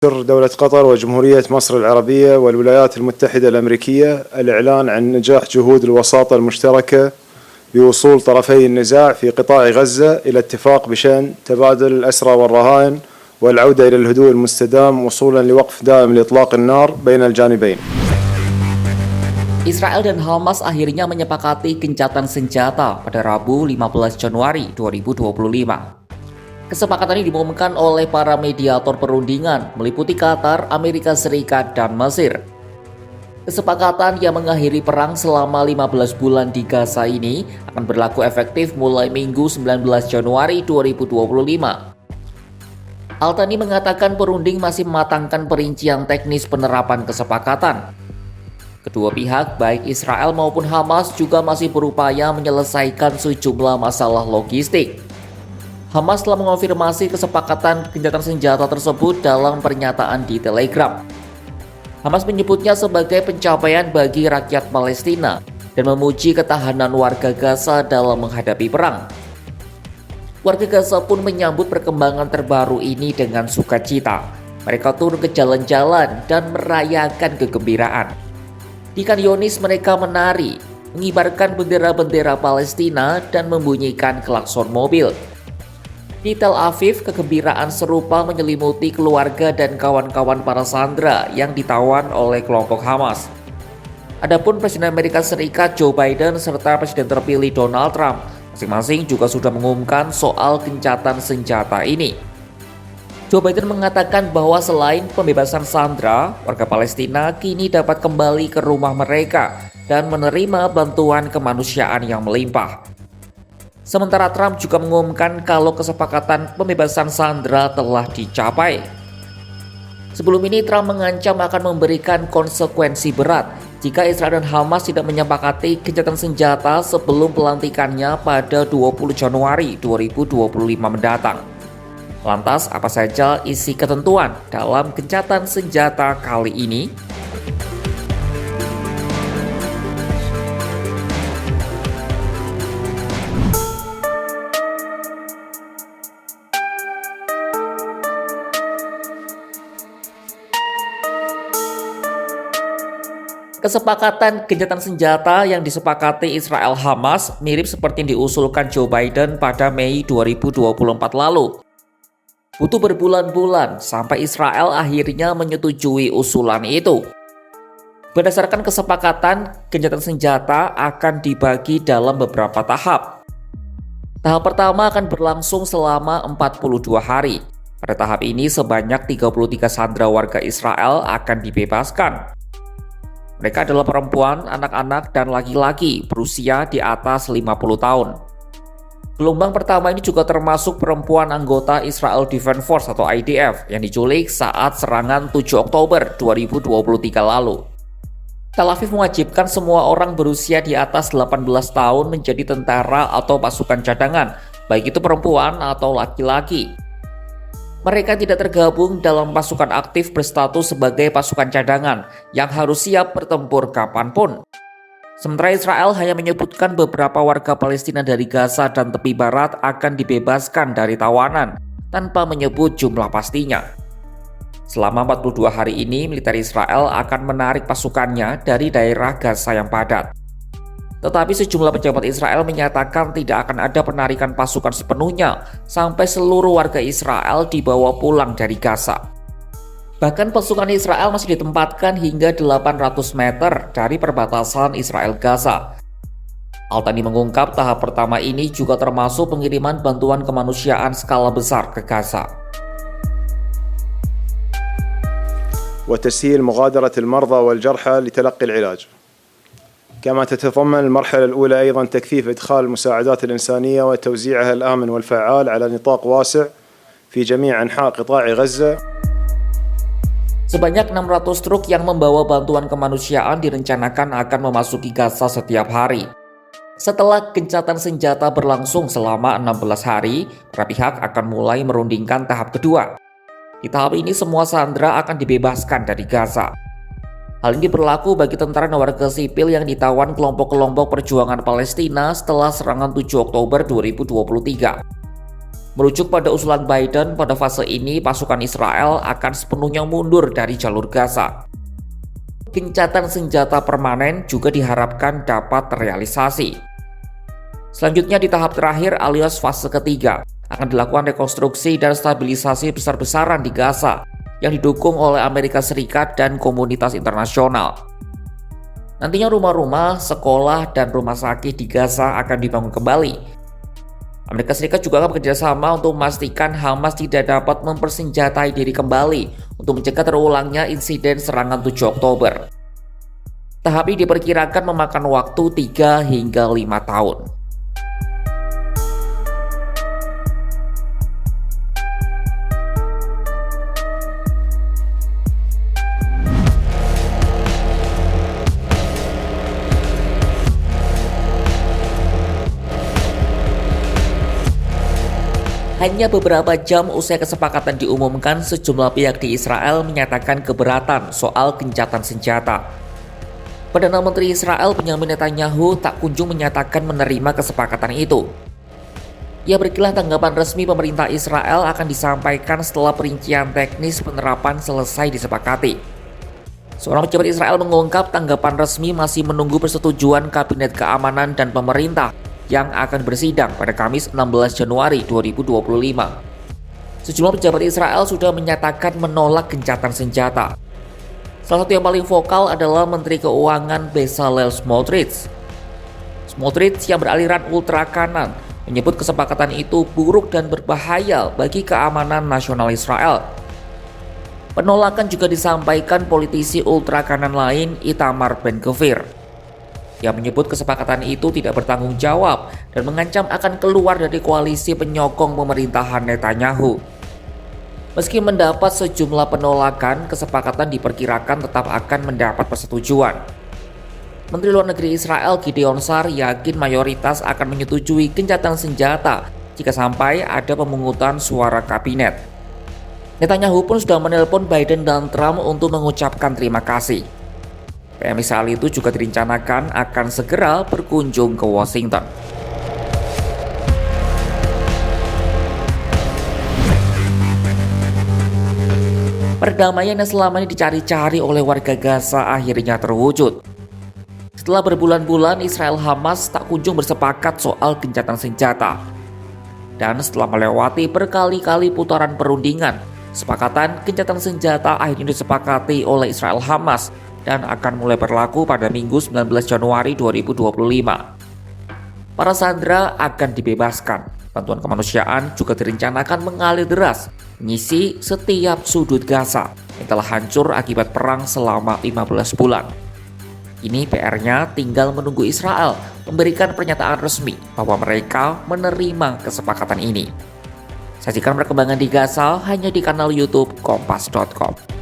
دولة قطر وجمهورية مصر العربية والولايات المتحدة الأمريكية الإعلان عن نجاح جهود الوساطة المشتركة بوصول طرفي النزاع في قطاع غزة إلى اتفاق بشأن تبادل الأسرى والرهائن والعودة إلى الهدوء المستدام وصولا لوقف دائم لإطلاق النار بين الجانبين. Israel dan Hamas akhirnya menyepakati gencatan senjata pada Rabu 15 Januari 2025. Kesepakatan ini diumumkan oleh para mediator perundingan meliputi Qatar, Amerika Serikat, dan Mesir. Kesepakatan yang mengakhiri perang selama 15 bulan di Gaza ini akan berlaku efektif mulai Minggu 19 Januari 2025. Al-Thani mengatakan perunding masih mematangkan perincian teknis penerapan kesepakatan. Kedua pihak, baik Israel maupun Hamas, juga masih berupaya menyelesaikan sejumlah masalah logistik. Hamas telah mengonfirmasi kesepakatan gencatan senjata tersebut dalam pernyataan di Telegram. Hamas menyebutnya sebagai pencapaian bagi rakyat Palestina dan memuji ketahanan warga Gaza dalam menghadapi perang. Warga Gaza pun menyambut perkembangan terbaru ini dengan sukacita. Mereka turun ke jalan-jalan dan merayakan kegembiraan. Di Khan Younis mereka menari, mengibarkan bendera-bendera Palestina dan membunyikan klakson mobil. Di Tel Aviv, kegembiraan serupa menyelimuti keluarga dan kawan-kawan para sandera yang ditawan oleh kelompok Hamas. Adapun Presiden Amerika Serikat Joe Biden serta Presiden terpilih Donald Trump masing-masing juga sudah mengumumkan soal gencatan senjata ini. Joe Biden mengatakan bahwa selain pembebasan sandera, warga Palestina kini dapat kembali ke rumah mereka dan menerima bantuan kemanusiaan yang melimpah. Sementara Trump juga mengumumkan kalau kesepakatan pembebasan sandera telah dicapai. Sebelum ini Trump mengancam akan memberikan konsekuensi berat jika Israel dan Hamas tidak menyepakati gencatan senjata sebelum pelantikannya pada 20 Januari 2025 mendatang. Lantas, apa saja isi ketentuan dalam gencatan senjata kali ini? Kesepakatan gencatan senjata yang disepakati Israel Hamas mirip seperti yang diusulkan Joe Biden pada Mei 2024 lalu. Butuh berbulan-bulan sampai Israel akhirnya menyetujui usulan itu. Berdasarkan kesepakatan, gencatan senjata akan dibagi dalam beberapa tahap. Tahap pertama akan berlangsung selama 42 hari. Pada tahap ini sebanyak 33 sandera warga Israel akan dibebaskan. Mereka adalah perempuan, anak-anak, dan laki-laki berusia di atas 50 tahun. Gelombang pertama ini juga termasuk perempuan anggota Israel Defense Force atau IDF yang diculik saat serangan 7 Oktober 2023 lalu. Tel Aviv mewajibkan semua orang berusia di atas 18 tahun menjadi tentara atau pasukan cadangan, baik itu perempuan atau laki-laki. Mereka tidak tergabung dalam pasukan aktif berstatus sebagai pasukan cadangan yang harus siap bertempur kapanpun. Sementara Israel hanya menyebutkan beberapa warga Palestina dari Gaza dan tepi barat akan dibebaskan dari tawanan tanpa menyebut jumlah pastinya. Selama 42 hari ini, militer Israel akan menarik pasukannya dari daerah Gaza yang padat. Tetapi sejumlah pejabat Israel menyatakan tidak akan ada penarikan pasukan sepenuhnya sampai seluruh warga Israel dibawa pulang dari Gaza. Bahkan pasukan Israel masih ditempatkan hingga 800 meter dari perbatasan Israel-Gaza. Al-Thani mengungkap tahap pertama ini juga termasuk pengiriman bantuan kemanusiaan skala besar ke Gaza. وتسهيل مغادرة المرضى والجرحى لتلقي العلاج. كما تتضمن المرحلة الأولى أيضا تكثيف إدخال المساعدات الإنسانية وتوزيعها الآمن والفعال على نطاق واسع في جميع أنحاء قطاع غزة. Sebanyak 600 truk yang membawa bantuan kemanusiaan direncanakan akan memasuki Gaza setiap hari. Setelah gencatan senjata berlangsung selama 16 hari, para pihak akan mulai merundingkan tahap kedua. Di tahap ini semua sandera akan dibebaskan dari Gaza. Hal ini berlaku bagi tentara dan warga sipil yang ditawan kelompok-kelompok perjuangan Palestina setelah serangan 7 Oktober 2023. Merujuk pada usulan Biden, pada fase ini pasukan Israel akan sepenuhnya mundur dari jalur Gaza. Gencatan senjata permanen juga diharapkan dapat terrealisasi. Selanjutnya di tahap terakhir alias fase ketiga, akan dilakukan rekonstruksi dan stabilisasi besar-besaran di Gaza yang didukung oleh Amerika Serikat dan komunitas internasional. Nantinya rumah-rumah, sekolah, dan rumah sakit di Gaza akan dibangun kembali. Amerika Serikat juga akan bekerjasama untuk memastikan Hamas tidak dapat mempersenjatai diri kembali untuk mencegah terulangnya insiden serangan 7 Oktober. Tahap ini diperkirakan memakan waktu 3 hingga 5 tahun. Hanya beberapa jam usai kesepakatan diumumkan, sejumlah pihak di Israel menyatakan keberatan soal gencatan senjata. Perdana Menteri Israel Benjamin Netanyahu tak kunjung menyatakan menerima kesepakatan itu. Ia berkilah tanggapan resmi pemerintah Israel akan disampaikan setelah perincian teknis penerapan selesai disepakati. Seorang pejabat Israel mengungkap tanggapan resmi masih menunggu persetujuan Kabinet Keamanan dan Pemerintah yang akan bersidang pada Kamis 16 Januari 2025. Sejumlah pejabat Israel sudah menyatakan menolak gencatan senjata. Salah satu yang paling vokal adalah Menteri Keuangan Bezalel Smotrich. Smotrich yang beraliran ultra kanan menyebut kesepakatan itu buruk dan berbahaya bagi keamanan nasional Israel. Penolakan juga disampaikan politisi ultra kanan lain, Itamar Ben-Gvir. Yang menyebut kesepakatan itu tidak bertanggung jawab dan mengancam akan keluar dari koalisi penyokong pemerintahan Netanyahu. Meski mendapat sejumlah penolakan, kesepakatan diperkirakan tetap akan mendapat persetujuan. Menteri Luar Negeri Israel Gideon Sa'ar yakin mayoritas akan menyetujui gencatan senjata jika sampai ada pemungutan suara kabinet. Netanyahu pun sudah menelpon Biden dan Trump untuk mengucapkan terima kasih. PM Israel itu juga direncanakan akan segera berkunjung ke Washington. Perdamaian yang selama ini dicari-cari oleh warga Gaza akhirnya terwujud. Setelah berbulan-bulan, Israel Hamas tak kunjung bersepakat soal gencatan senjata. Dan setelah melewati berkali-kali putaran perundingan, kesepakatan gencatan senjata akhirnya disepakati oleh Israel Hamas dan akan mulai berlaku pada Minggu 19 Januari 2025. Para sandera akan dibebaskan. Bantuan kemanusiaan juga direncanakan mengalir deras, mengisi setiap sudut Gaza yang telah hancur akibat perang selama 15 bulan. Ini PR-nya tinggal menunggu Israel memberikan pernyataan resmi bahwa mereka menerima kesepakatan ini. Saksikan perkembangan di Gaza hanya di kanal YouTube Kompas.com.